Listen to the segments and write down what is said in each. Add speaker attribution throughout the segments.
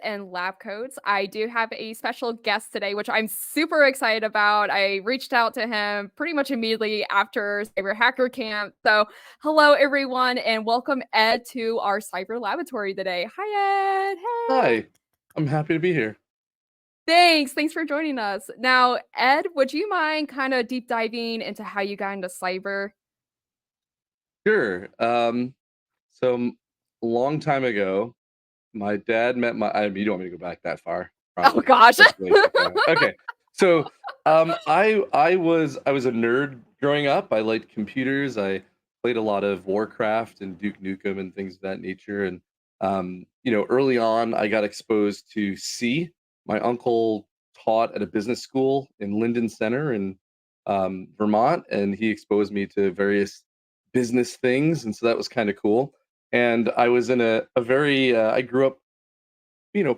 Speaker 1: And lab coats. I do have a special guest today, which I'm super excited about. I reached out to him pretty much immediately after Cyber Hacker Camp. So, hello everyone, and welcome Ed to our cyber laboratory today. Hi Ed. Hey.
Speaker 2: Hi, I'm happy to be here.
Speaker 1: Thanks for joining us. Now, Ed, would you mind kind of deep diving into how you got into cyber?
Speaker 2: Sure. So a long time ago, my dad met you don't want me to go back that far,
Speaker 1: Oh
Speaker 2: probably.
Speaker 1: gosh.
Speaker 2: That's way too far. Okay. So, I was a nerd growing up. I liked computers. I played a lot of Warcraft and Duke Nukem and things of that nature. And early on, I got exposed to C. My uncle taught at a business school in Linden Center in Vermont, and he exposed me to various business things, and so that was kind of cool. And I was in a very I grew up,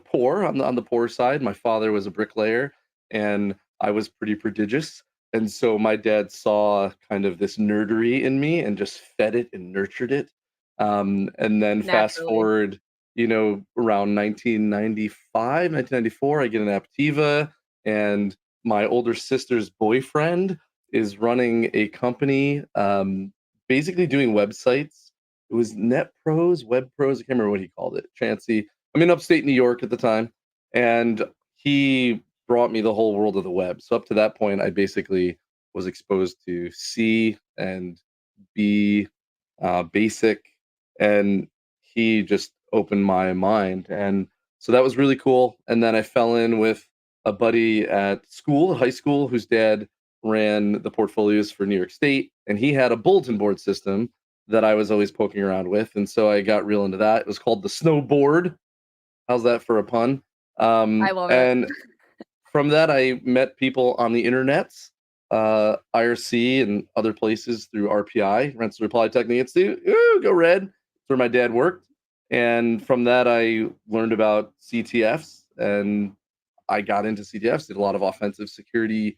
Speaker 2: poor on the poor side. My father was a bricklayer, and I was pretty prodigious. And so my dad saw kind of this nerdery in me and just fed it and nurtured it. And then fast
Speaker 1: Naturally.
Speaker 2: forward, around 1995, 1994, I get an Aptiva, and my older sister's boyfriend is running a company, basically doing websites. It was Net Pros, Web Pros. I can't remember what he called it. Chancy. I'm in upstate New York at the time, and he brought me the whole world of the web. So up to that point, I basically was exposed to C and B, basic, and he just opened my mind, and so that was really cool. And then I fell in with a buddy at school, high school, whose dad ran the portfolios for New York State, and he had a bulletin board system that I was always poking around with, and so I got real into that. It was called the Snowboard. How's that for a pun?
Speaker 1: I love it.
Speaker 2: And from that, I met people on the internets, IRC and other places through RPI, Rensselaer Polytechnic Institute. Ooh, go red! That's where my dad worked. And from that, I learned about CTFs, and I got into CTFs, did a lot of offensive security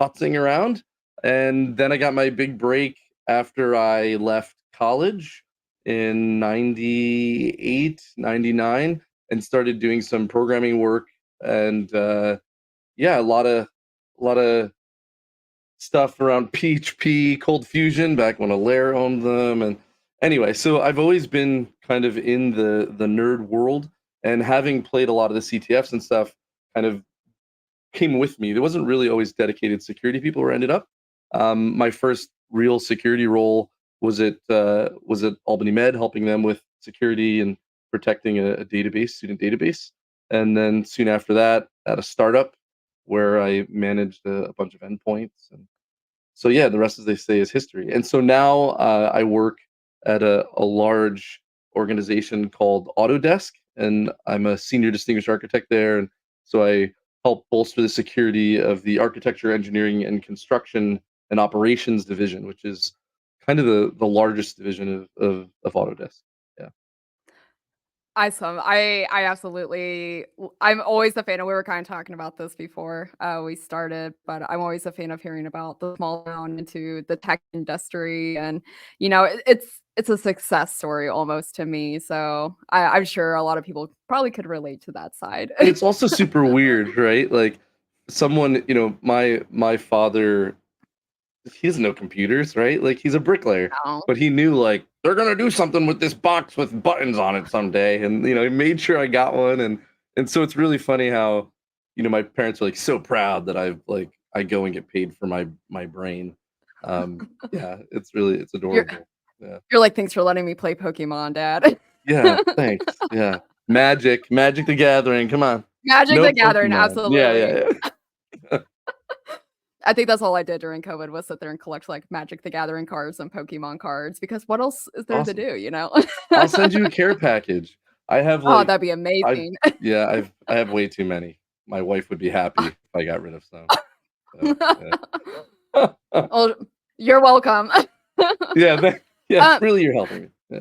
Speaker 2: futzing around. And then I got my big break after I left college in 98, 99, and started doing some programming work. And yeah, a lot of stuff around PHP, Cold Fusion back when Alaire owned them. And anyway, so I've always been kind of in the nerd world, and having played a lot of the CTFs and stuff kind of came with me. There wasn't really always dedicated security people where I ended up. My first real security role was at Albany Med, helping them with security and protecting a database, student database. And then soon after that, at a startup where I managed a bunch of endpoints. And so yeah, the rest, as they say, is history. And so now I work at a large organization called Autodesk, and I'm a senior distinguished architect there. And so I help bolster the security of the architecture, engineering, and construction and operations division, which is kind of the largest division of Autodesk. Yeah.
Speaker 1: Awesome. I absolutely I'm always a fan, and we were kind of talking about this before we started, but I'm always a fan of hearing about the small town into the tech industry, and it's a success story almost to me. So I'm sure a lot of people probably could relate to that side.
Speaker 2: And it's also super weird, right? Like someone, my father, he doesn't know computers, right? Like he's a bricklayer,
Speaker 1: No.
Speaker 2: but he knew like they're gonna do something with this box with buttons on it someday, and he made sure I got one, and so it's really funny how my parents are like so proud that I go and get paid for my brain. Yeah, it's
Speaker 1: You're
Speaker 2: adorable. Yeah,
Speaker 1: you're like, thanks for letting me play Pokemon, Dad.
Speaker 2: yeah, thanks. Yeah, Magic the Gathering. Come on,
Speaker 1: Magic
Speaker 2: no
Speaker 1: the Gathering,
Speaker 2: Pokemon. Yeah,
Speaker 1: absolutely.
Speaker 2: yeah, yeah.
Speaker 1: I think that's all I did during COVID was sit there and collect like Magic the Gathering cards and Pokemon cards because what else is there to
Speaker 2: Awesome.
Speaker 1: do, you know?
Speaker 2: I'll send you a care package. I have
Speaker 1: Oh,
Speaker 2: like
Speaker 1: that'd be
Speaker 2: I've
Speaker 1: amazing.
Speaker 2: yeah, I have way too many. My wife would be happy if I got rid of some. So, yeah.
Speaker 1: Oh, you're welcome.
Speaker 2: Yeah, yeah,
Speaker 1: Um
Speaker 2: really you're helping me. Yeah.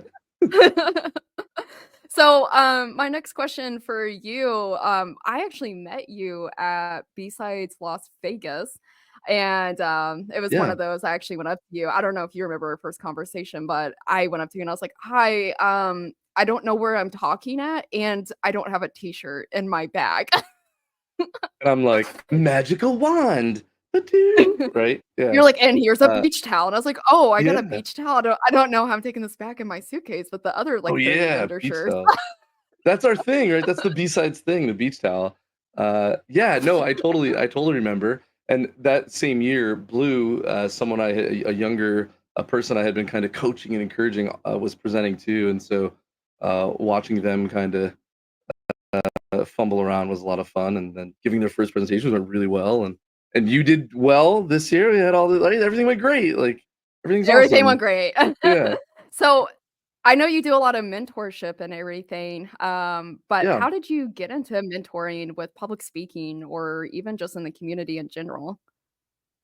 Speaker 1: So, my next question for you, I actually met you at B-Sides Las Vegas, and, it was one
Speaker 2: Yeah.
Speaker 1: of those I actually went up to you. I don't know if you remember our first conversation, but I went up to you and I was like, "Hi, I don't know where I'm talking at, and I don't have a T-shirt in my bag."
Speaker 2: And I'm like, "Magical wand, ba-doo," right? Yeah.
Speaker 1: You're like, "And here's a
Speaker 2: Uh,
Speaker 1: beach towel," and I was like, "Oh, I got a
Speaker 2: yeah.
Speaker 1: beach towel. I don't know how I'm taking this back in my suitcase with the other,
Speaker 2: Oh,
Speaker 1: like, 30
Speaker 2: yeah,
Speaker 1: vendor
Speaker 2: beach
Speaker 1: shirts."
Speaker 2: towel. That's our thing, right? That's the B-sides thing, the beach towel. Yeah, no, I totally remember, and that same year, Blue, someone I had a younger a person I had been kinda coaching and encouraging, was presenting too, and so, watching them kinda, fumble around was a lot of fun, and then giving their first presentations went really well, and you did well this year, we had all the like, everything went great, like, everything's
Speaker 1: Everything went
Speaker 2: awesome.
Speaker 1: great.
Speaker 2: Yeah,
Speaker 1: So, I know you do a lot of mentorship and everything, but
Speaker 2: yeah.
Speaker 1: how did you get into mentoring with public speaking or even just in the community in general?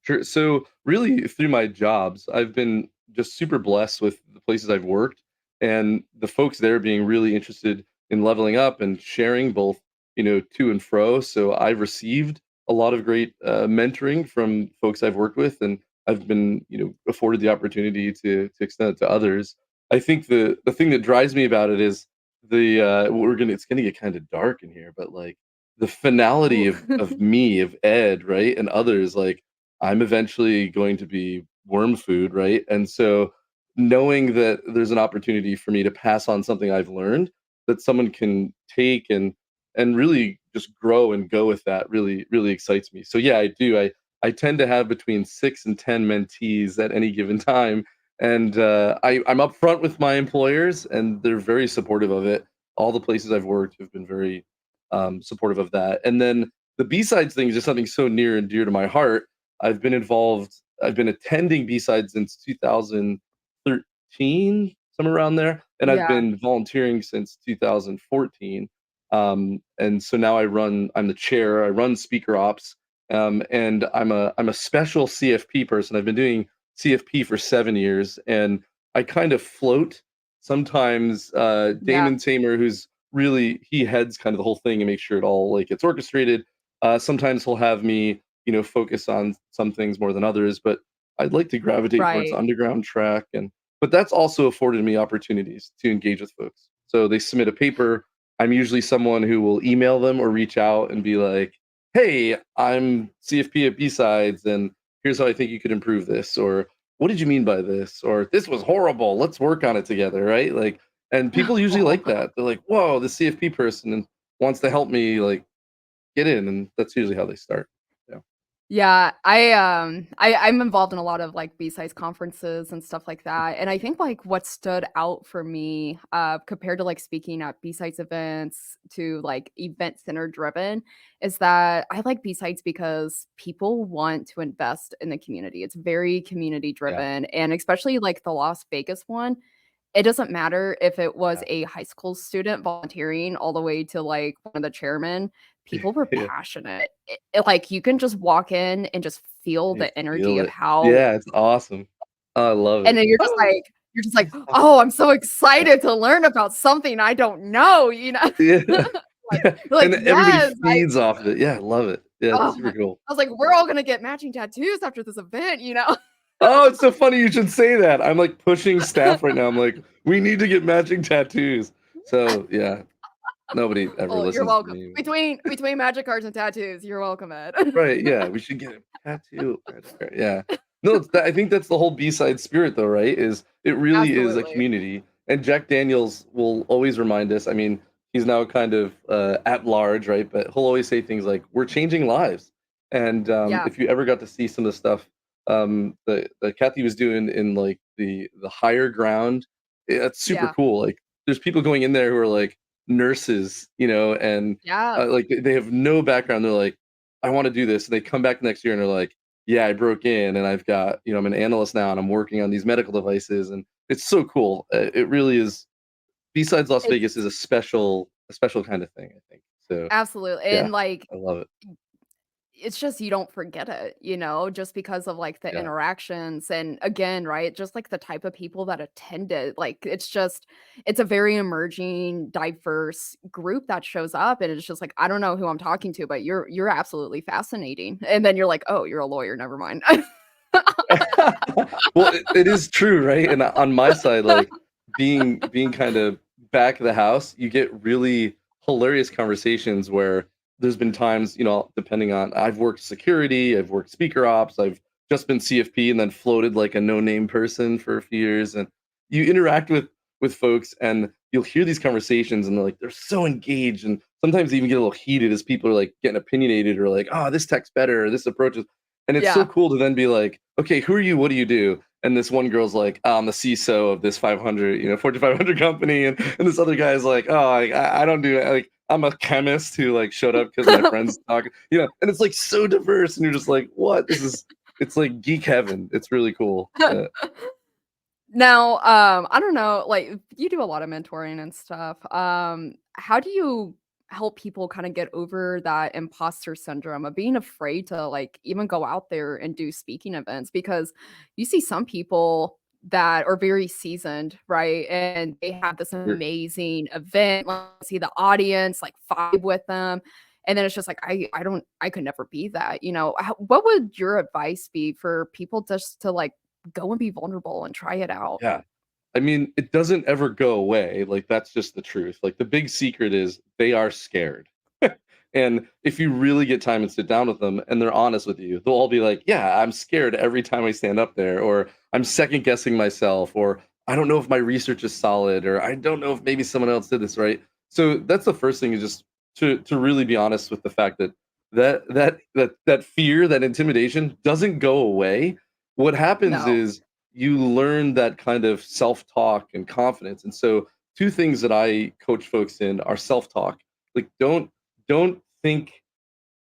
Speaker 2: Sure. So really through my jobs, I've been just super blessed with the places I've worked and the folks there being really interested in leveling up and sharing both, to and fro. So I've received a lot of great mentoring from folks I've worked with, and I've been, afforded the opportunity to extend it to others. I think the thing that drives me about it is it's gonna get kind of dark in here, but like the finality
Speaker 1: Ooh.
Speaker 2: of me, of Ed, right, and others like I'm eventually going to be worm food, right? And so knowing that there's an opportunity for me to pass on something I've learned that someone can take and really just grow and go with that really really excites me. So yeah, I do. I tend to have between 6 and 10 mentees at any given time and I'm upfront with my employers and they're very supportive of it. All the places I've worked have been very supportive of that. And then the B-sides thing is just something so near and dear to my heart. I've been attending B-sides since 2013, somewhere around there, and I've
Speaker 1: Yeah,
Speaker 2: been volunteering since 2014. And so now I'm the chair, I run speaker ops, and I'm a special CFP person. I've been doing CFP for 7 years, and I kind of float. Sometimes,
Speaker 1: yeah,
Speaker 2: Damon Tamer, who's really he heads kind of the whole thing and makes sure it all, like, gets orchestrated. Sometimes he'll have me focus on some things more than others, but I'd like to gravitate towards the
Speaker 1: right.
Speaker 2: underground track but that's also afforded me opportunities to engage with folks. So they submit a paper. I'm usually someone who will email them or reach out and be like, "Hey, I'm CFP at B-sides and here's how I think you could improve this," or "What did you mean by this?" or "This was horrible. Let's work on it together," right? Like and people usually like that. They're like, "Whoa, the CFP person and wants to help me like get in," and that's usually how they start. Yeah.
Speaker 1: Yeah, I'm involved in a lot of, like, B-sides conferences and stuff like that, and I think, like, what stood out for me, compared to, like, speaking at B-sides events to, like, event center driven, is that I like B-sides because people want to invest in the community. It's very community
Speaker 2: Yeah.
Speaker 1: driven, and especially, like, the Las Vegas one, it doesn't matter if it was a high school student volunteering all the way to, like, one of the chairmen, people were
Speaker 2: Yeah.
Speaker 1: passionate. Like, you can just walk in and just feel
Speaker 2: You
Speaker 1: the energy
Speaker 2: feel
Speaker 1: of
Speaker 2: it.
Speaker 1: how
Speaker 2: Yeah, it's awesome. I love
Speaker 1: and
Speaker 2: it.
Speaker 1: then you're just like,
Speaker 2: It's awesome.
Speaker 1: "Oh, I'm so excited to learn about something I don't know," you know?
Speaker 2: Yeah.
Speaker 1: Like
Speaker 2: Yeah,
Speaker 1: you're like,
Speaker 2: and everybody
Speaker 1: "Yes,
Speaker 2: feeds off of it. Yeah, I love it. Yeah, it's
Speaker 1: oh
Speaker 2: super
Speaker 1: my"
Speaker 2: cool.
Speaker 1: I was like, "We're all gonna get matching tattoos after this event," you know?
Speaker 2: Oh, it's so funny you should say that. I'm, like, pushing staff right now. I'm like, "We need to get matching tattoos." So, yeah, nobody ever
Speaker 1: Oh, you're
Speaker 2: listens to
Speaker 1: welcome.
Speaker 2: me.
Speaker 1: Between magic cards and tattoos, you're welcome, Ed.
Speaker 2: Right, yeah, we should get a tattoo. Yeah. No, it's that I think that's the whole B-side spirit though, right? Is it really is a
Speaker 1: Absolutely.
Speaker 2: community, and Jack Daniels will always remind us, I mean, he's now kind of, at large, right? But he'll always say things like, "We're changing lives." And,
Speaker 1: Yeah,
Speaker 2: if you ever got to see some of the stuff, that Kathy was doing in, like, the higher ground, it's super
Speaker 1: yeah,
Speaker 2: cool, like, there's people going in there who are, like, nurses, and,
Speaker 1: yeah.
Speaker 2: like, they have no background, they're like, I want to do this. And they come back next year and they're like, yeah, I broke in and I've got, I'm an analyst now and I'm working on these medical devices. And it's so cool. It really is. besides Las Vegas
Speaker 1: It's
Speaker 2: is a special kind of thing, I think. So
Speaker 1: absolutely,
Speaker 2: yeah,
Speaker 1: and, like,
Speaker 2: I love it.
Speaker 1: it's just you don't forget it, just because of, like, the
Speaker 2: Yeah.
Speaker 1: interactions, and again, right, just, like, the type of people that attend it, like, it's a very emerging, diverse group that shows up, and it's just like, "I don't know who I'm talking to, but you're absolutely fascinating," and then you're like, "Oh, you're a lawyer, never mind."
Speaker 2: Well, it is true, right? And on my side, like being kind of back of the house, you get really hilarious conversations where there's been times, depending on I've worked security, I've worked speaker ops, I've just been CFP and then floated like a no-name person for a few years. And you interact with folks and you'll hear these conversations and they're so engaged and sometimes they even get a little heated as people are like getting opinionated or like, oh, this tech's better, or this approach is and it's so
Speaker 1: Yeah.
Speaker 2: cool to then be like, okay, who are you? What do you do? And this one girl's like, I'm the CISO of this 500, Fortune 500 company. And this other guy's like, oh, I don't do like, I'm a chemist who like showed up because my friends talk, and it's like so diverse. And you're just like, what? It's like geek heaven. It's really cool.
Speaker 1: Now, I don't know, like, you do a lot of mentoring and stuff. How do you help people kinda get over that imposter syndrome of being afraid to, like, even go out there and do speaking events? Because you see some people that are very seasoned, right? And they have this
Speaker 2: Sure.
Speaker 1: amazing event, like, see the audience, like, vibe with them, and then it's just like, I could never be that, what would your advice be for people just to, like, go and be vulnerable and try it out?
Speaker 2: Yeah. I mean, it doesn't ever go away. Like, that's just the truth. Like, the big secret is they are scared. And if you really get time and sit down with them and they're honest with you, they'll all be like, yeah, I'm scared every time I stand up there, or I'm second guessing myself, or I don't know if my research is solid, or I don't know if maybe someone else did this right. So that's the first thing is just to really be honest with the fact that that fear, that intimidation doesn't go away. What happens
Speaker 1: No.
Speaker 2: is you learn that kind of self-talk and confidence. And so two things that I coach folks in are self-talk. Like don't think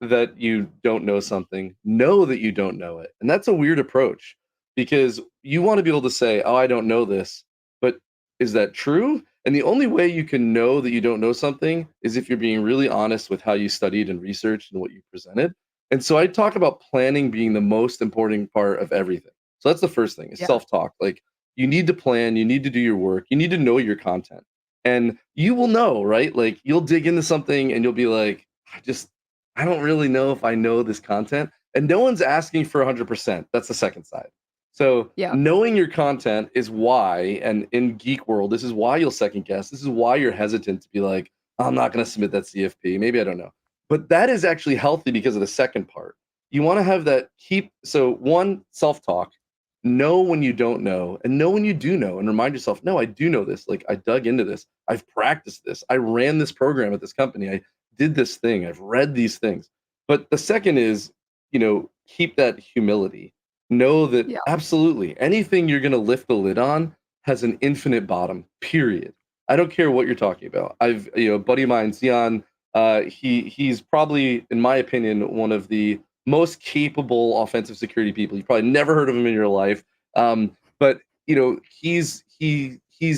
Speaker 2: that you don't know something. Know that you don't know it. And that's a weird approach because you want to be able to say, "Oh, I don't know this." But is that true? And the only way you can know that you don't know something is if you're being really honest with how you studied and researched and what you presented. And so I talk about planning being the most important part of everything. So that's the first thing is
Speaker 1: Yeah.
Speaker 2: self-talk. Like you need to plan, you need to do your work, you need to know your content. And you will know, right? Like you'll dig into something and you'll be like, I don't really know if I know this content. And no one's asking for 100%. That's the second side. So
Speaker 1: Yeah.
Speaker 2: knowing your content is why, and in geek world, this is why you'll second guess. This is why you're hesitant to be like, I'm not going to submit that CFP. Maybe I don't know. But that is actually healthy because of the second part. You want to have that so one, self-talk, know when you don't know and know when you do know and remind yourself, no, I do know this. Like I dug into this. I've practiced this. I ran this program at this company. I did this thing. I've read these things. But the second is, keep that humility. Know that
Speaker 1: Yeah.
Speaker 2: absolutely anything you're going to lift the lid on has an infinite bottom, period. I don't care what you're talking about. A buddy of mine, Zion, he's probably, in my opinion, one of the most capable offensive security people. You've probably never heard of him in your life. But he's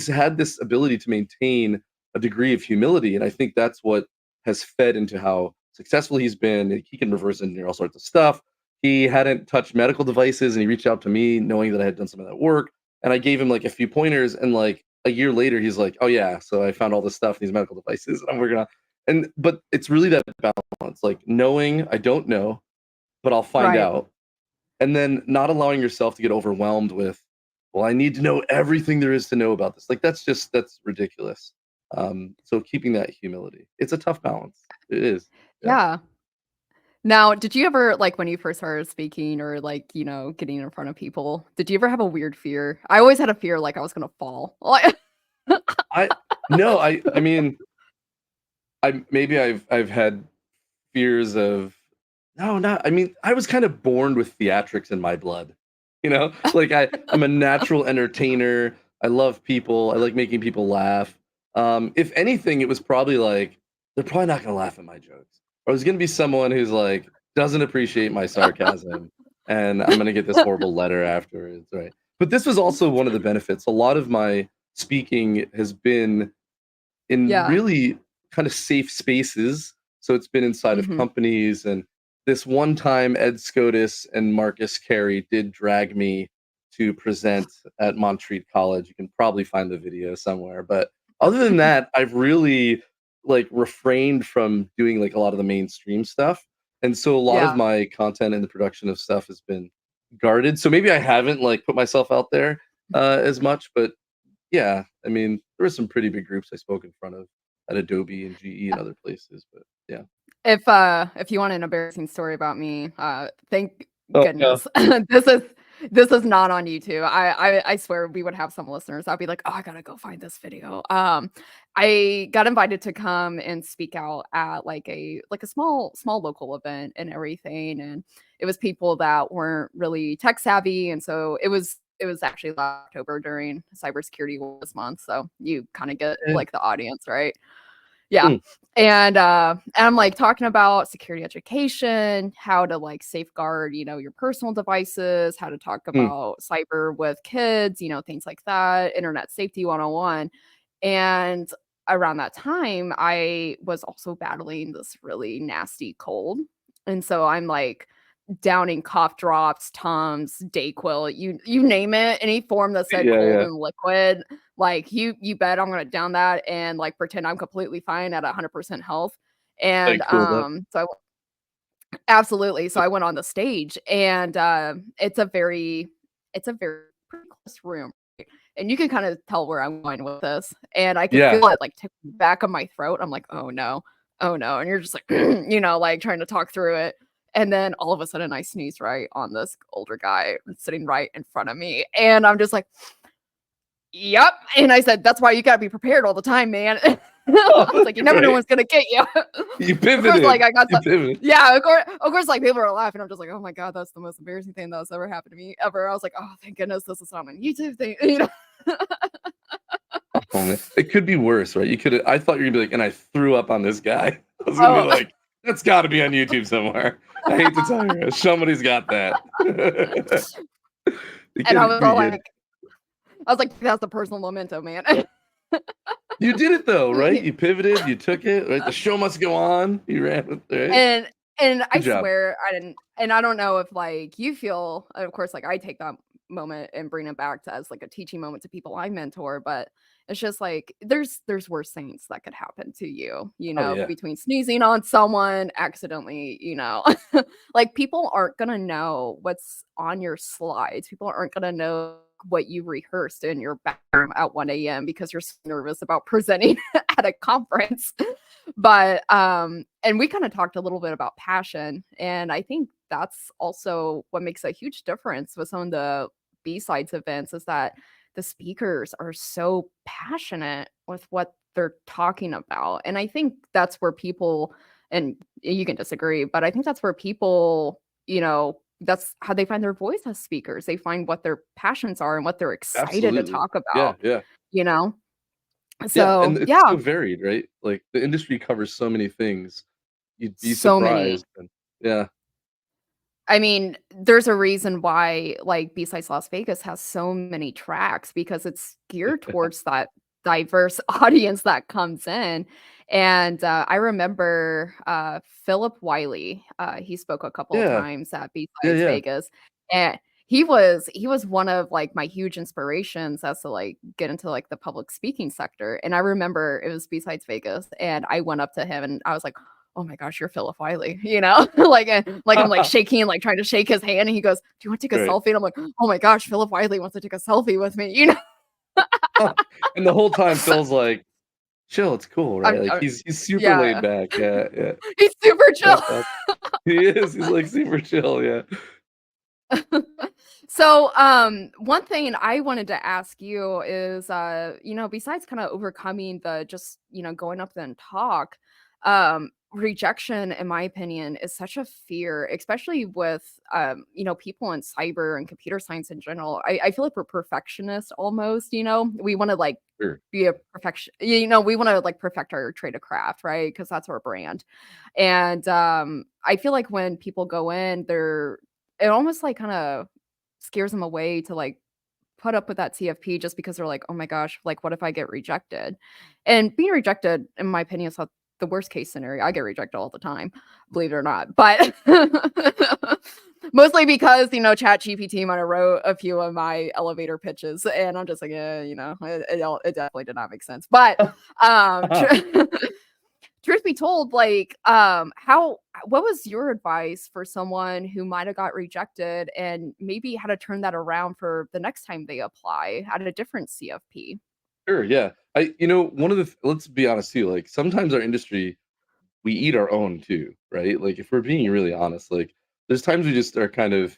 Speaker 2: had this ability to maintain a degree of humility. And I think that's what has fed into how successful he's been. He can reverse engineer all sorts of stuff. He hadn't touched medical devices and he reached out to me knowing that I had done some of that work. And I gave him like a few pointers. And like a year later, he's like, oh, yeah. So I found all this stuff, these medical devices, and I'm working on. But it's really that balance, like knowing I don't know, but I'll find
Speaker 1: Right.
Speaker 2: out. And then not allowing yourself to get overwhelmed with, well, I need to know everything there is to know about this. Like that's ridiculous. So keeping that humility, it's a tough balance. It is. Yeah.
Speaker 1: Yeah. Now, did you ever, like, when you first started speaking or, like, getting in front of people, did you ever have a weird fear? I always had a fear, like, I was gonna fall. Like
Speaker 2: I no, I mean, I've had fears of no, not I mean, I was kind of born with theatrics in my blood. Like I'm a natural entertainer. I love people. I like making people laugh. If anything, it was probably like they're probably not gonna laugh at my jokes. Or there's gonna be someone who's like doesn't appreciate my sarcasm, and I'm gonna get this horrible letter afterwards, right? But this was also one of the benefits. A lot of my speaking has been in
Speaker 1: Yeah.
Speaker 2: really kind of safe spaces. So it's been inside of
Speaker 1: Mhm.
Speaker 2: companies. And this one time, Ed Scotus and Marcus Carey did drag me to present at Montreat College. You can probably find the video somewhere. But other than that, I've really like refrained from doing like a lot of the mainstream stuff. And so a lot of
Speaker 1: Yeah.
Speaker 2: my content and the production of stuff has been guarded. So maybe I haven't like put myself out there as much, but yeah, I mean, there were some pretty big groups I spoke in front of at Adobe and GE and other places, but yeah.
Speaker 1: If you want an embarrassing story about me, thank
Speaker 2: Oh, yeah.
Speaker 1: goodness. This is this is not on YouTube. I swear we would have some listeners. I'd be like, "Oh, I gotta go find this video." I got invited to come and speak out at like a small local event and everything, and it was people that weren't really tech savvy, and so it was actually last October during Cybersecurity Awareness Month, so you kind of get
Speaker 2: Yeah.
Speaker 1: like the audience, right? Yeah.
Speaker 2: Mm,
Speaker 1: And I'm, like, talking about security education, how to, like, safeguard, your personal devices, how to talk
Speaker 2: mm.
Speaker 1: about cyber with kids, things like that, internet safety 101. And around that time, I was also battling this really nasty cold. And so I'm, like, downing cough drops, Tums, Dayquil, you name it, any form that said
Speaker 2: Yeah,
Speaker 1: cold
Speaker 2: yeah.
Speaker 1: and liquid, like, you bet I'm gonna down that and, like, pretend I'm completely fine at 100% health, and,
Speaker 2: Like, cool that.
Speaker 1: so I absolutely, so I went on the stage, and, it's a very pretty close room, and you can kinda tell where I'm going with this, and I could
Speaker 2: Yeah.
Speaker 1: feel it, like, tip back of my throat. I'm like, "Oh, no. Oh, no," and you're just like, like, trying to talk through it, and then all of a sudden, I sneeze right on this older guy sitting right in front of me, and I'm just like, "Yep," and I said, "That's why you gotta be prepared all the time, man." I
Speaker 2: Oh,
Speaker 1: was like, "You never know
Speaker 2: right.
Speaker 1: what's gonna get you."
Speaker 2: You
Speaker 1: Of course, like,
Speaker 2: pivoted.
Speaker 1: I got
Speaker 2: You
Speaker 1: some
Speaker 2: pivoted.
Speaker 1: yeah, of course, like, people are laughing. I'm just like, "Oh my god, that's the most embarrassing thing that's ever happened to me ever." I was like, "Oh, thank goodness this is not a YouTube thing," you know?
Speaker 2: Oh, man. It could be worse, right? You could I thought you were gonna be like, "And I threw up on this guy." I was gonna be
Speaker 1: Oh,
Speaker 2: like, "That's gotta be on YouTube somewhere." I hate to tell you, somebody's got that. It
Speaker 1: and I
Speaker 2: could
Speaker 1: was
Speaker 2: be
Speaker 1: all
Speaker 2: good.
Speaker 1: like "That's the personal memento, man."
Speaker 2: You did it though, right?
Speaker 1: Yeah.
Speaker 2: You pivoted, you took it, right? The show must go on. You ran with it, right?
Speaker 1: And I
Speaker 2: Good job.
Speaker 1: swear I didn't and I don't know if, like, you feel of course, like, I take that moment and bring it back to as, like, a teaching moment to people I mentor, but it's just, like, there's worse things that could happen to you,
Speaker 2: Oh, yeah.
Speaker 1: between sneezing on someone, accidentally, like, people aren't gonna know what's on your slides. People aren't gonna know what you rehearsed in your bathroom at 1 AM because you're so nervous about presenting at a conference. But, and we kinda talked a little bit about passion, and I think that's also what makes a huge difference with some of the B-sides events is that the speakers are so passionate with what they're talking about, and I think that's where people and you can disagree, but I think that's where people, that's how they find their voice as speakers. They find what their passions are and what they're excited to
Speaker 2: Absolutely.
Speaker 1: talk
Speaker 2: Yeah,
Speaker 1: about,
Speaker 2: yeah.
Speaker 1: you know?
Speaker 2: Yeah, and
Speaker 1: So,
Speaker 2: it's
Speaker 1: yeah,
Speaker 2: so varied, right? Like, the industry covers so many things. You'd be
Speaker 1: so many.
Speaker 2: surprised, and yeah,
Speaker 1: I mean, there's a reason why, like, B-Sides Las Vegas has so many tracks because it's geared towards that diverse audience that comes in, and, I remember, Philip Wiley, he spoke a couple of
Speaker 2: yeah,
Speaker 1: times at
Speaker 2: yeah,
Speaker 1: B-Sides
Speaker 2: yeah.
Speaker 1: Vegas, and he was one of, like, my huge inspirations as to, like, get into, like, the public speaking sector, and I remember it was B-Sides Vegas, and I went up to him, and I was like, "Oh my gosh, you're Philip Wiley," like, I'm, like, shaking, like, trying to shake his hand, and he goes, "Do you wanna take a
Speaker 2: Right.
Speaker 1: selfie?" And I'm like, "Oh my gosh, Philip Wiley wants to take a selfie with me," you know?
Speaker 2: And the whole time Phil's like, "Chill, it's cool," right? Like,
Speaker 1: I'm
Speaker 2: he's super laid
Speaker 1: yeah.
Speaker 2: back. Yeah, yeah.
Speaker 1: He's super chill.
Speaker 2: That's awesome. He is, he's, like, super chill, yeah.
Speaker 1: So, one thing I wanted to ask you is, besides kind of overcoming the just, going up there and talk, rejection, in my opinion, is such a fear, especially with, people in cyber and computer science in general. I feel like we're perfectionists almost, we want to like
Speaker 2: Sure.
Speaker 1: be a perfection, we want to like perfect our trade of craft, right? Because that's our brand. And I feel like when people go in, it almost like kind of scares them away to like put up with that CFP just because they're like, "Oh my gosh, like, what if I get rejected?" And being rejected, in my opinion, is not the worst case scenario. I get rejected all the time, believe it or not. But mostly because, ChatGPT might have wrote a few of my elevator pitches, and I'm just like, "Yeah, it definitely did not make sense." But, tr truth be told, like, what was your advice for someone who might have got rejected and maybe how to turn that around for the next time they apply at a different CFP?
Speaker 2: Sure, yeah. One of the let's be honest too, like, sometimes our industry, we eat our own too, right? Like, if we're being really honest, like, there's times we just are kind of,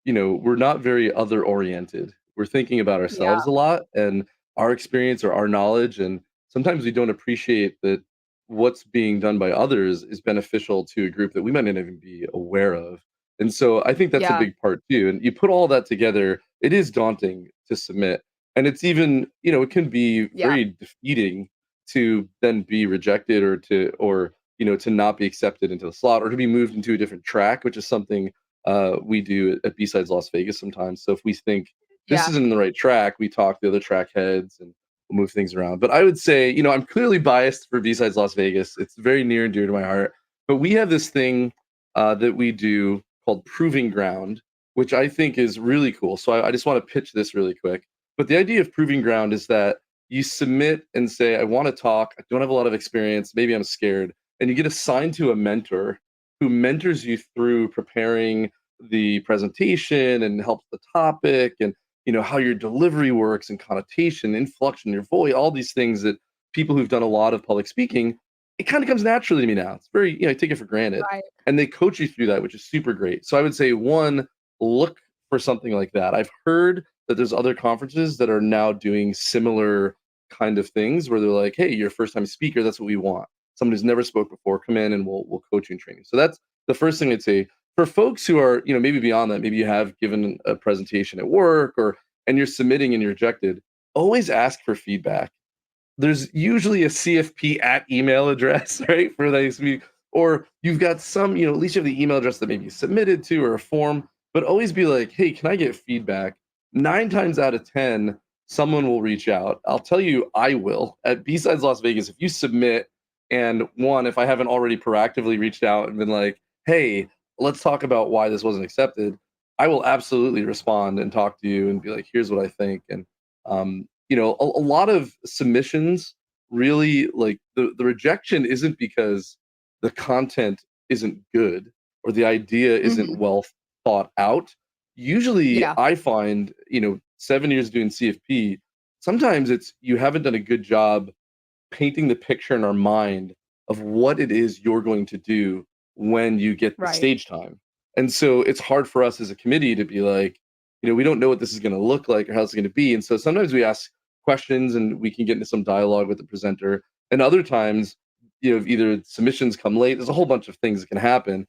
Speaker 2: we're not very other oriented. We're thinking about
Speaker 1: Yeah,
Speaker 2: ourselves a lot and our experience or our knowledge. And sometimes we don't appreciate that what's being done by others is beneficial to a group that we might not even be aware of. And so I think that's a
Speaker 1: yeah,
Speaker 2: big part too. And you put all that together, it is daunting to submit. And it's even, it can be
Speaker 1: yeah,
Speaker 2: very defeating to then be rejected or to not be accepted into the slot or to be moved into a different track, which is something we do at B-Sides Las Vegas sometimes. So if we think this
Speaker 1: yeah,
Speaker 2: isn't in the right track, we talk to the other track heads and we'll move things around. But I would say, I'm clearly biased for B-Sides Las Vegas. It's very near and dear to my heart. But we have this thing that we do called Proving Ground, which I think is really cool. So I just want to pitch this really quick. But the idea of Proving Ground is that you submit and say, I want to talk. I don't have a lot of experience. Maybe I'm scared. And you get assigned to a mentor who mentors you through preparing the presentation and helps the topic and how your delivery works and connotation, inflection, your voice, all these things that people who've done a lot of public speaking, it kind of comes naturally to me now. It's very, I take it for granted.
Speaker 1: right.
Speaker 2: And they coach you through that, which is super great. So I would say one, look for something like that. I've heard that there's other conferences that are now doing similar kind of things where they're like, hey, you're a first time speaker, that's what we want. Someone who's never spoke before, come in and we'll coach you and train you. So that's the first thing I'd say for folks who are, maybe beyond that, maybe you have given a presentation at work and you're submitting and you're rejected, always ask for feedback. There's usually a CFP at email address, right? For those or you've got some, at least you have the email address that maybe you submitted to or a form, but always be like, hey, can I get feedback? 9 times out of 10, someone will reach out. I'll tell you, I will. At B-Sides Las Vegas, if you submit and one, if I haven't already proactively reached out and been like, hey, let's talk about why this wasn't accepted, I will absolutely respond and talk to you and be like, here's what I think. And a lot of submissions really like the rejection isn't because the content isn't good or the idea isn't
Speaker 1: Mhm.
Speaker 2: well thought out. Usually
Speaker 1: Yeah,
Speaker 2: I find, 7 years doing CFP, sometimes it's you haven't done a good job painting the picture in our mind of what it is you're going to do when you get the
Speaker 1: right.
Speaker 2: stage time. And so it's hard for us as a committee to be like, we don't know what this is going to look like or how it's going to be. And so sometimes we ask questions and we can get into some dialogue with the presenter. And other times, either submissions come late, there's a whole bunch of things that can happen.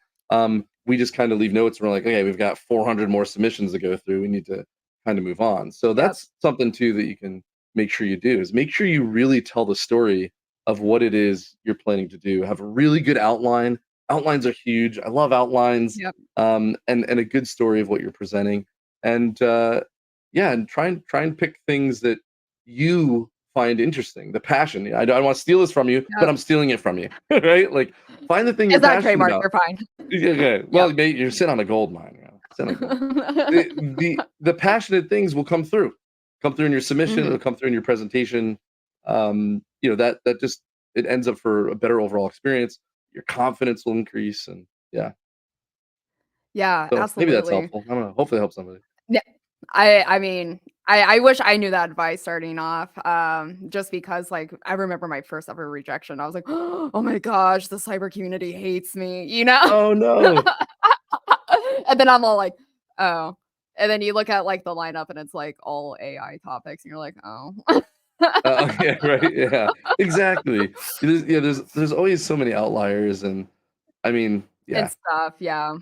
Speaker 2: We just kind of leave notes and we're like, okay, we've got 400 more submissions to go through. We need to kind of move on. So
Speaker 1: Yep,
Speaker 2: that's something too that you can make sure you do is make sure you really tell the story of what it is you're planning to do. Have a really good outline. Outlines are huge. I love outlines,
Speaker 1: yep,
Speaker 2: and a good story of what you're presenting. And yeah, and try and pick things that you find interesting. The passion. I don't want to steal this from you, but
Speaker 1: yep.
Speaker 2: I'm stealing it from you, right? Like find the thing you're
Speaker 1: It's not
Speaker 2: passionate
Speaker 1: trademark,
Speaker 2: about.
Speaker 1: you're fine.
Speaker 2: Okay.
Speaker 1: Yep.
Speaker 2: Well, mate, you're sitting on a gold mine. Sitting on gold. The passionate things will come through in your submission.
Speaker 1: Mhm.
Speaker 2: It'll come through in your presentation. That just it ends up for a better overall experience. Your confidence will increase, and yeah.
Speaker 1: Yeah,
Speaker 2: So maybe that's
Speaker 1: absolutely.
Speaker 2: helpful. I don't know. Hopefully, it helps somebody.
Speaker 1: Yeah. I mean, I wish I knew that advice starting off, just because, like, I remember my first ever rejection. I was like, "Oh my gosh, the cyber community hates me," you know?
Speaker 2: Oh no.
Speaker 1: And then I'm all like, "Oh." And then you look at, like, the lineup and it's, like, all AI topics, and you're like, "Oh."
Speaker 2: Yeah. Right. Yeah. Exactly. There's always so many outliers, and I mean,
Speaker 1: And
Speaker 2: yeah.
Speaker 1: stuff, yeah.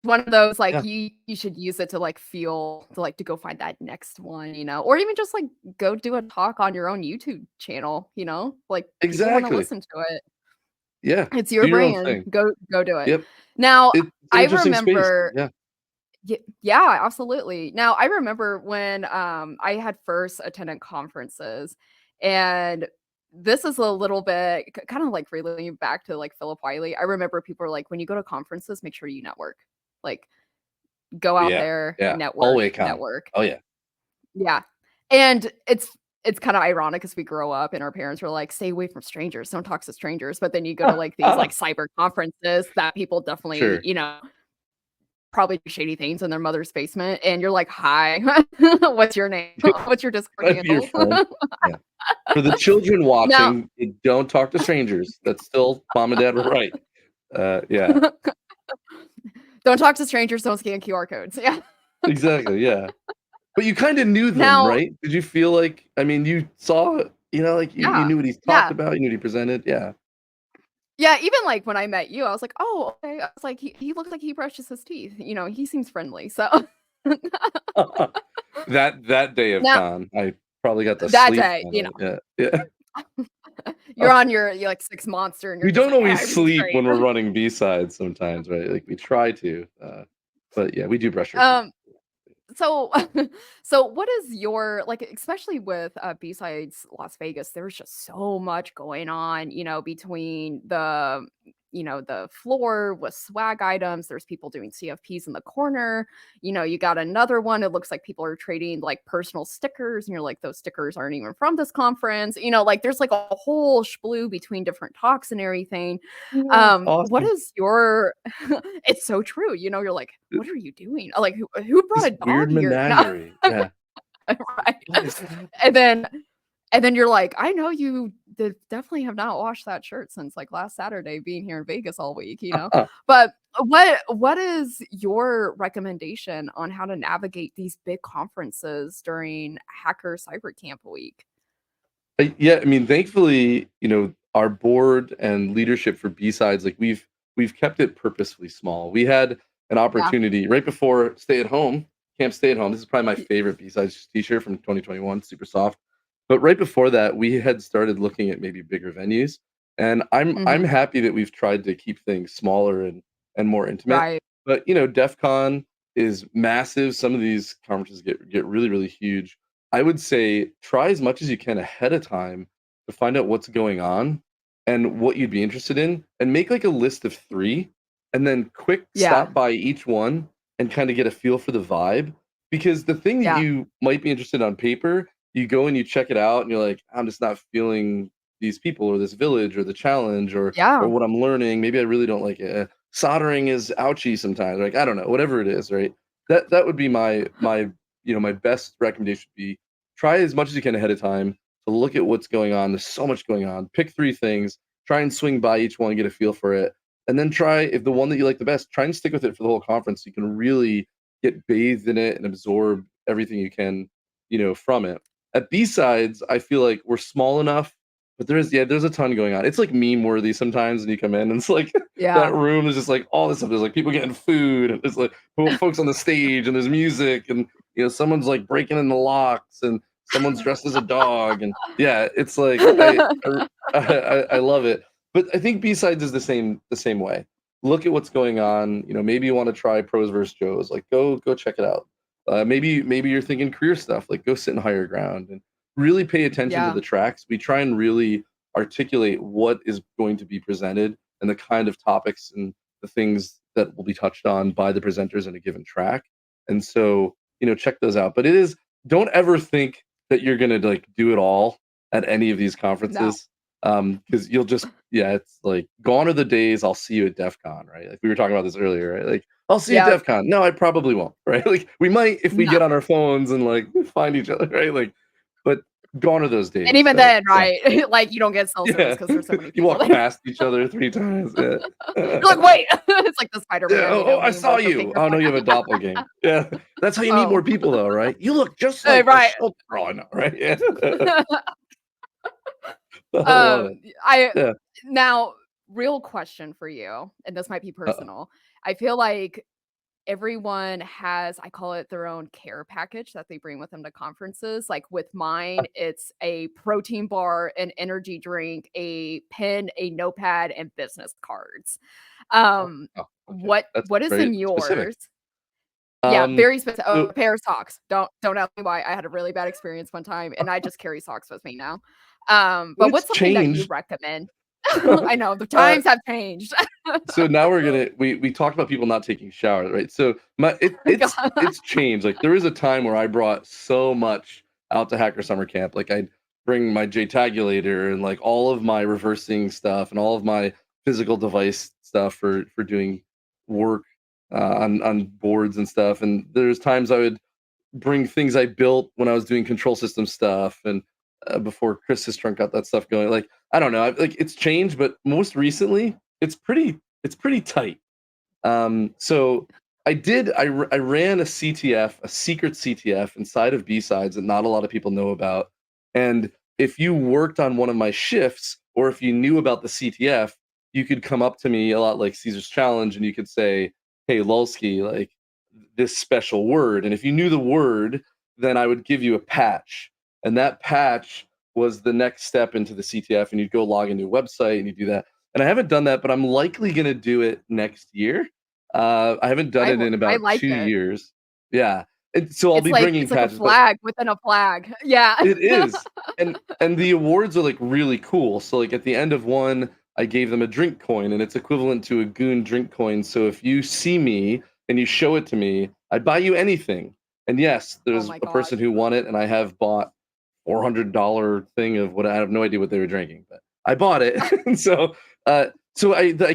Speaker 1: One of those, like,
Speaker 2: Yeah.
Speaker 1: you should use it to, like, to go find that next one, or even just, like, go do a talk on your own YouTube channel, like, people wanna
Speaker 2: Exactly.
Speaker 1: listen to it.
Speaker 2: Yeah.
Speaker 1: It's
Speaker 2: Do
Speaker 1: your
Speaker 2: your own
Speaker 1: brand,
Speaker 2: thing.
Speaker 1: go do it.
Speaker 2: Yep.
Speaker 1: Now,
Speaker 2: It's an
Speaker 1: I
Speaker 2: interesting space.
Speaker 1: remember
Speaker 2: Yeah.
Speaker 1: Yeah, absolutely. Now, I remember when, I had first attended conferences, and this is a little bit kind of like relating back to like Philip Wiley. I remember people were like, when you go to conferences, make sure you network. Like, go out
Speaker 2: Yeah,
Speaker 1: there,
Speaker 2: yeah,
Speaker 1: network,
Speaker 2: hallway con.
Speaker 1: network.
Speaker 2: Oh, yeah.
Speaker 1: Yeah. And it's kind of ironic because we grow up and our parents were like, stay away from strangers, don't talk to strangers. But then you go to like these like cyber conferences that people definitely,
Speaker 2: Sure.
Speaker 1: probably do shady things in their mother's basement, and you're like, "Hi, what's your name? What's your Discord
Speaker 2: Might be your
Speaker 1: handle?"
Speaker 2: friend. Yeah. For the children
Speaker 1: Now
Speaker 2: watching, don't talk to strangers. That's still mom and dad were right. Yeah,
Speaker 1: don't talk to strangers, don't scan QR codes. Yeah.
Speaker 2: exactly, yeah. But you kinda knew them,
Speaker 1: Now
Speaker 2: right? Did you feel like I mean, you saw like, you
Speaker 1: yeah,
Speaker 2: knew what he's talked
Speaker 1: yeah.
Speaker 2: about, you knew what he presented, yeah.
Speaker 1: Yeah, even, like, when I met you, I was like, "Oh, okay." I was like, "He looks like he brushes his teeth." He seems friendly, so
Speaker 2: That day of
Speaker 1: now
Speaker 2: con, I probably got to
Speaker 1: that
Speaker 2: sleep
Speaker 1: day,
Speaker 2: on it, yeah, yeah.
Speaker 1: you're on your, like, 6 monster, and you're
Speaker 2: We
Speaker 1: just
Speaker 2: don't
Speaker 1: like, "Yeah,
Speaker 2: always
Speaker 1: everything's
Speaker 2: sleep
Speaker 1: great."
Speaker 2: when we're running B-sides sometimes, right? Like, we try to, but yeah, we do brush our teeth.
Speaker 1: Um So so what is your like, especially with, besides Las Vegas, there's just so much going on, between the floor with swag items, there's people doing CFPs in the corner, you got another one, it looks like people are trading, like, personal stickers, and you're like, "Those stickers aren't even from this conference," like, there's, like, a whole sploo between different talks and everything.
Speaker 2: Yeah, it's
Speaker 1: What
Speaker 2: awesome.
Speaker 1: is your it's so true, you're like, "What are you doing?" Like, "Who brought
Speaker 2: This
Speaker 1: a dog
Speaker 2: weird
Speaker 1: here?" No,
Speaker 2: menagerie, yeah.
Speaker 1: right.
Speaker 2: What is happening?
Speaker 1: And then and then you're like, "I know you definitely have not washed that shirt since, like, last Saturday being here in Vegas all week?" But what is your recommendation on how to navigate these big conferences during Hacker Cyber Camp week?
Speaker 2: Yeah, I mean, thankfully, our board and leadership for B-sides, like, we've kept it purposefully small. We had an
Speaker 1: Yeah.
Speaker 2: opportunity right before Stay at Home, Camp Stay at Home. This is probably my
Speaker 1: Y
Speaker 2: favorite B-sides t-shirt from 2021, super soft. But right before that, we had started looking at maybe bigger venues, and I'm
Speaker 1: Mhm.
Speaker 2: happy that we've tried to keep things smaller and more intimate.
Speaker 1: Right.
Speaker 2: But, DEF CON is massive. Some of these conferences get really, really huge. I would say try as much as you can ahead of time to find out what's going on and what you'd be interested in, and make like a list of 3, and then quick
Speaker 1: Yeah.
Speaker 2: stop by each one and kinda get a feel for the vibe. Because the thing that
Speaker 1: Yeah.
Speaker 2: you might be interested on paper, you go and you check it out and you're like, "I'm just not feeling these people or this village or the challenge or
Speaker 1: Yeah.
Speaker 2: what I'm learning. Maybe I really don't like it. Soldering is ouchy sometimes." Like, I don't know, whatever it is, right? That would be my best recommendation would be try as much as you can ahead of time to look at what's going on. There's so much going on. Pick 3 things, try and swing by each one and get a feel for it. And then try if the one that you like the best, try and stick with it for the whole conference so you can really get bathed in it and absorb everything you can, from it. At B-sides, I feel like we're small enough, but there's a ton going on. It's like meme worthy sometimes when you come in and it's like that
Speaker 1: Yeah.
Speaker 2: room is just like all this stuff. There's like people getting food and there's like folks on the stage and there's music and someone's like breaking in the locks and someone's dressed as a dog and yeah, it's like I love it. But I think B-sides is the same way. Look at what's going on. Maybe you want to try pros versus Joes. Like go check it out. Maybe you're thinking career stuff. Like go sit in higher ground and really pay attention to
Speaker 1: Yeah.
Speaker 2: the tracks. We try and really articulate what is going to be presented and the kind of topics and the things that will be touched on by the presenters in a given track. And so, check those out. But don't ever think that you're gonna like do it all at any of these
Speaker 1: No.
Speaker 2: conferences. Because you'll just yeah, it's like gone are the days I'll see you at DEF CON, right? Like we were talking about this earlier, right? Like I'll see you at
Speaker 1: Yep.
Speaker 2: DEF CON. No, I probably won't, right? Like we might if we
Speaker 1: No.
Speaker 2: get on our phones and like find each other, right? Like, but gone are those
Speaker 1: And
Speaker 2: days.
Speaker 1: even
Speaker 2: So
Speaker 1: then,
Speaker 2: yeah.
Speaker 1: right, like, you don't get cell service
Speaker 2: Yeah.
Speaker 1: because there's so many
Speaker 2: You
Speaker 1: people
Speaker 2: walk
Speaker 1: there.
Speaker 2: past each other 3 times. Yeah.
Speaker 1: You're like, "Wait." It's like the
Speaker 2: Yeah,
Speaker 1: Spider-Man,
Speaker 2: "Oh, I
Speaker 1: meme
Speaker 2: saw
Speaker 1: with the
Speaker 2: you."
Speaker 1: finger
Speaker 2: "Oh, no, you have a
Speaker 1: point.
Speaker 2: doppelganger." Yeah. That's how you meet
Speaker 1: Oh,
Speaker 2: more people though, right? "You look just like the
Speaker 1: right.
Speaker 2: Schultz." "Oh, I know, right?" Yeah. I love it.
Speaker 1: I
Speaker 2: Yeah.
Speaker 1: now, real question for you, and this might be
Speaker 2: Uh-oh.
Speaker 1: personal. I feel like everyone has, I call it their own care package that they bring with them to conferences. Like with mine, it's a protein bar, an energy drink, a pen, a notepad, and business cards.
Speaker 2: Oh,
Speaker 1: Um,
Speaker 2: oh, okay.
Speaker 1: what
Speaker 2: That's
Speaker 1: what is
Speaker 2: very
Speaker 1: in
Speaker 2: specific.
Speaker 1: yours? Yeah,
Speaker 2: Um,
Speaker 1: very specific.
Speaker 2: so
Speaker 1: A pair of socks. Don't ask me why. I had a really bad experience one time, and I just carry socks with me now. But
Speaker 2: it's
Speaker 1: what's something that you
Speaker 2: changed.
Speaker 1: recommend? I know the
Speaker 2: uh,
Speaker 1: times have changed.
Speaker 2: so now we talked about people not taking showers, right? So
Speaker 1: God.
Speaker 2: it's changed. Like there was a time where I brought so much out to Hacker Summer Camp. Like I'd bring my JTagulator and like all of my reversing stuff and all of my physical device stuff for doing work on boards and stuff. And there's times I would bring things I built when I was doing control system stuff and before Chris has trunk got that stuff going. Like I don't know, like it's changed, but most recently it's pretty tight. So I ran a CTF, a secret CTF inside of B-sides that not a lot of people know about. And if you worked on one of my shifts or if you knew about the CTF, you could come up to me a lot like Caesar's Challenge and you could say, "Hey, Lulsky, like this special word." And if you knew the word, then I would give you a patch. And that patch was the next step into the CTF and you'd go log into a website and you do that. And I haven't done that, but I'm likely going to do it next year. I haven't done it in
Speaker 1: I
Speaker 2: about
Speaker 1: like
Speaker 2: 2
Speaker 1: it.
Speaker 2: years. Yeah, and so I'll be bringing
Speaker 1: It's like a
Speaker 2: patches, but
Speaker 1: flag within a flag. Yeah.
Speaker 2: it is, and the awards are, like, really cool. So, like, at the end of one, I gave them a drink coin, and it's equivalent to a Goon drink coin. So if you see me and you show it to me, I buy you anything. And yes,
Speaker 1: Oh
Speaker 2: there's
Speaker 1: my
Speaker 2: a person
Speaker 1: gosh.
Speaker 2: who won it, and I have bought $400 thing of what I have no idea what they were drinking, but I bought it. And so, I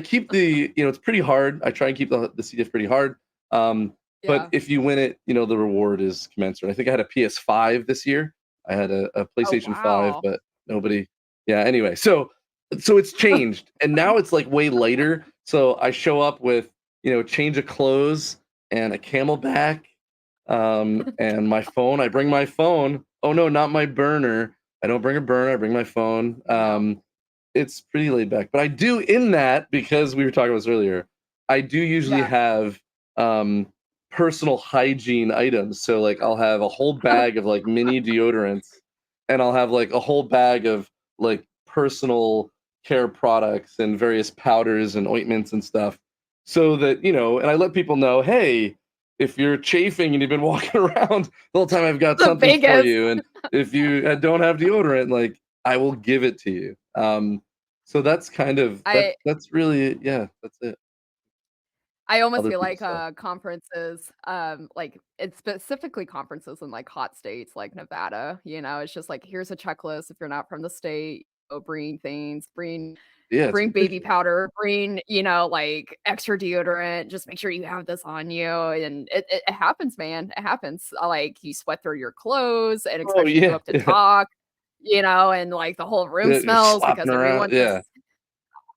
Speaker 2: keep it's pretty hard. I try and keep the CDF pretty hard. But
Speaker 1: Yeah.
Speaker 2: if you win it, the reward is commensurate. I think I had a PS5 this year. I had a
Speaker 1: Oh,
Speaker 2: PlayStation 5,
Speaker 1: wow.
Speaker 2: but nobody. Yeah. Anyway, so it's changed, and now it's like way later. So I show up with change of clothes and a Camelback, and my phone. I bring my phone. Oh no, not my burner. I don't bring a burner. I bring my phone.
Speaker 1: No.
Speaker 2: It's pretty laid back, but I do in that because we were talking about this earlier. I do usually
Speaker 1: Yeah.
Speaker 2: have um, personal hygiene items. So like I'll have a whole bag of like mini deodorants, and I'll have like a whole bag of like personal care products and various powders and ointments and stuff. So that and I let people know, hey, if you're chafing and you've been walking around the whole time, I've got something for
Speaker 1: Vegas.
Speaker 2: you. And if you don't have deodorant, like I will give it to you. So that's kind of
Speaker 1: I
Speaker 2: that's really that's it.
Speaker 1: I almost
Speaker 2: Other
Speaker 1: feel
Speaker 2: people's
Speaker 1: like,
Speaker 2: stuff.
Speaker 1: conferences, like, it's specifically conferences in, like, hot states like Nevada, it's just like, here's a checklist if you're not from the state, bring things,
Speaker 2: Yeah, it's
Speaker 1: bring baby
Speaker 2: ridiculous.
Speaker 1: powder, bring, like, extra deodorant, just make sure you have this on you, and it happens, man, it happens, like, you sweat through your clothes and
Speaker 2: Oh
Speaker 1: expect you to go
Speaker 2: yeah,
Speaker 1: up to
Speaker 2: yeah.
Speaker 1: talk, and, like, the whole room
Speaker 2: You're
Speaker 1: smells
Speaker 2: slopping
Speaker 1: because
Speaker 2: around.
Speaker 1: everyone
Speaker 2: Yeah,
Speaker 1: just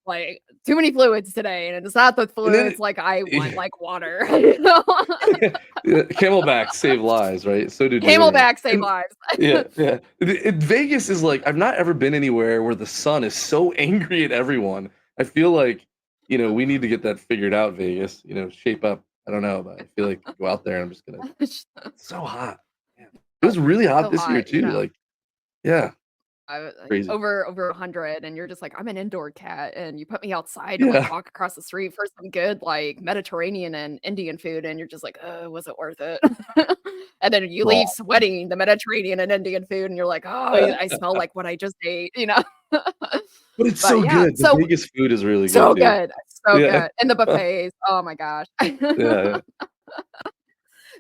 Speaker 1: like, too many fluids today, and it's not the
Speaker 2: and then
Speaker 1: fluids like I want,
Speaker 2: yeah,
Speaker 1: like water,
Speaker 2: yeah, Camelbacks save lives, right? So do deodorant.
Speaker 1: Camelback save
Speaker 2: And
Speaker 1: lives.
Speaker 2: yeah, yeah. Vegas is like I've not ever been anywhere where the sun is so angry at everyone. I feel like we need to get that figured out. Vegas, shape up. I don't know, but I feel like go out there and I'm just gonna. It's so hot. Man. It was really hot
Speaker 1: So
Speaker 2: this year
Speaker 1: hot,
Speaker 2: too. Like yeah, crazy.
Speaker 1: over 100, and you're just like, "I'm an indoor cat," and you put me outside to, like,
Speaker 2: Yeah.
Speaker 1: walk across the street for some good, like, Mediterranean and Indian food, and you're just like, was it worth it?" And then you leave
Speaker 2: Raw.
Speaker 1: sweating the Mediterranean and Indian food, and you're like, "Oh, I smell like what I just ate."
Speaker 2: But it's
Speaker 1: But
Speaker 2: so
Speaker 1: yeah,
Speaker 2: good. The
Speaker 1: so
Speaker 2: Vegas food is really good
Speaker 1: so
Speaker 2: too.
Speaker 1: good, so
Speaker 2: Yeah.
Speaker 1: good, and the buffets, oh my gosh.
Speaker 2: Yeah,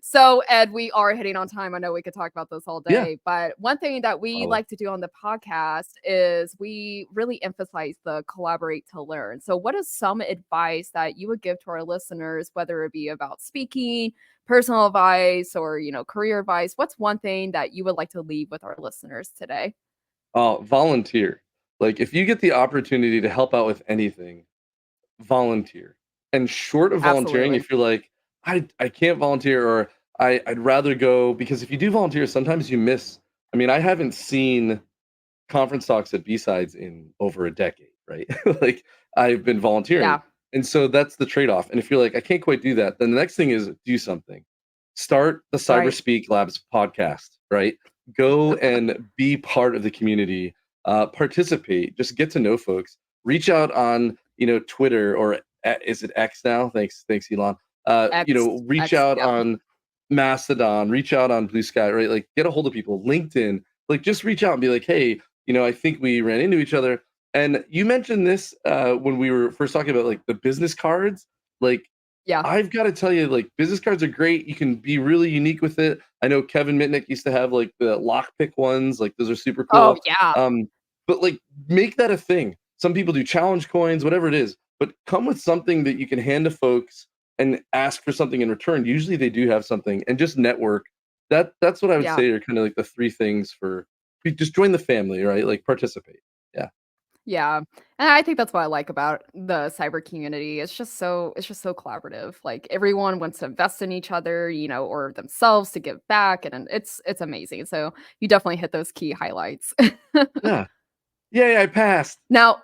Speaker 1: So, Ed, we are hitting on time. I know we could talk about this all
Speaker 2: yeah.
Speaker 1: day, but one thing that we
Speaker 2: Probably.
Speaker 1: like to do on the podcast is we really emphasize the collaborate to learn. So, what is some advice that you would give to our listeners, whether it be about speaking, personal advice, or career advice? What's one thing that you would like to leave with our listeners today?
Speaker 2: Volunteer. Like if you get the opportunity to help out with anything, volunteer. And short of volunteering,
Speaker 1: Absolutely.
Speaker 2: if you're like, I can't volunteer or I'd rather go because if you do volunteer, sometimes you miss. I mean, I haven't seen conference talks at B-sides in over a decade, right? Like I've been volunteering.
Speaker 1: Yeah.
Speaker 2: And so that's the trade-off. And if you're like, I can't quite do that, then the next thing is do something. Start the Cyber
Speaker 1: Right.
Speaker 2: Speak Labs podcast, right? Go and be part of the community. Participate. Just get to know folks. Reach out on Twitter or is it X now? Thanks Elon.
Speaker 1: X,
Speaker 2: Reach
Speaker 1: X.
Speaker 2: out
Speaker 1: Yep.
Speaker 2: on Mastodon, reach out on Blue Sky, right? Like get a hold of people, LinkedIn, like just reach out and be like, hey, I think we ran into each other. And you mentioned this when we were first talking about like the business cards. Like
Speaker 1: Yeah.
Speaker 2: I've got to tell you, like business cards are great. You can be really unique with it. I know Kevin Mitnick used to have like the lockpick ones, like those are super
Speaker 1: Oh,
Speaker 2: cool.
Speaker 1: yeah.
Speaker 2: But like make that a thing. Some people do challenge coins, whatever it is, but come with something that you can hand to folks and ask for something in return. Usually they do have something, and just network. That's what I would
Speaker 1: Yeah.
Speaker 2: say are kind of like the three things for just join the family, right? Like participate. Yeah.
Speaker 1: Yeah, and I think that's what I like about the cyber community. It's just so collaborative. Like everyone wants to invest in each other, or themselves to give back, and it's amazing. So you definitely hit those key highlights.
Speaker 2: Yeah. Yay, I passed.
Speaker 1: Now,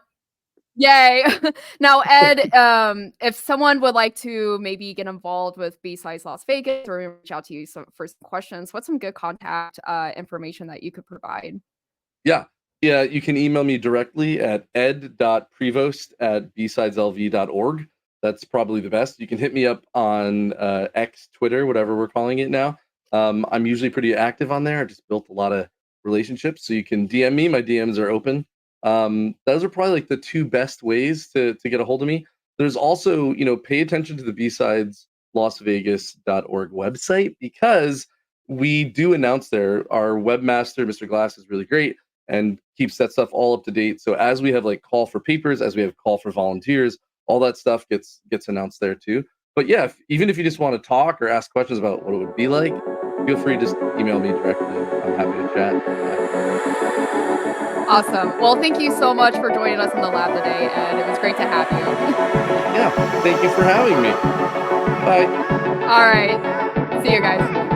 Speaker 1: yay! Now, Ed, if someone would like to maybe get involved with B-Sides Las Vegas or reach out to you for some questions, what's some good contact information that you could provide?
Speaker 2: Yeah. Yeah, you can email me directly at ed.prevost@bsideslv.org. That's probably the best. You can hit me up on X, Twitter, whatever we're calling it now. I'm usually pretty active on there. I just built a lot of relationships, so you can DM me. My DMs are open. Those are probably like the two best ways to get a hold of me. There's also, pay attention to the bsideslasvegas.org website because we do announce there. Our webmaster, Mr. Glass, is really great and keeps that stuff all up to date. So as we have like call for papers, as we have call for volunteers, all that stuff gets announced there too. But yeah, even if you just want to talk or ask questions about what it would be like, feel free to just email me directly. I'm happy to chat.
Speaker 1: Awesome. Well, thank you so much for joining us in the lab today, Ed. It was great to have you.
Speaker 2: Yeah, thank you for having me. Bye.
Speaker 1: All right. See you guys.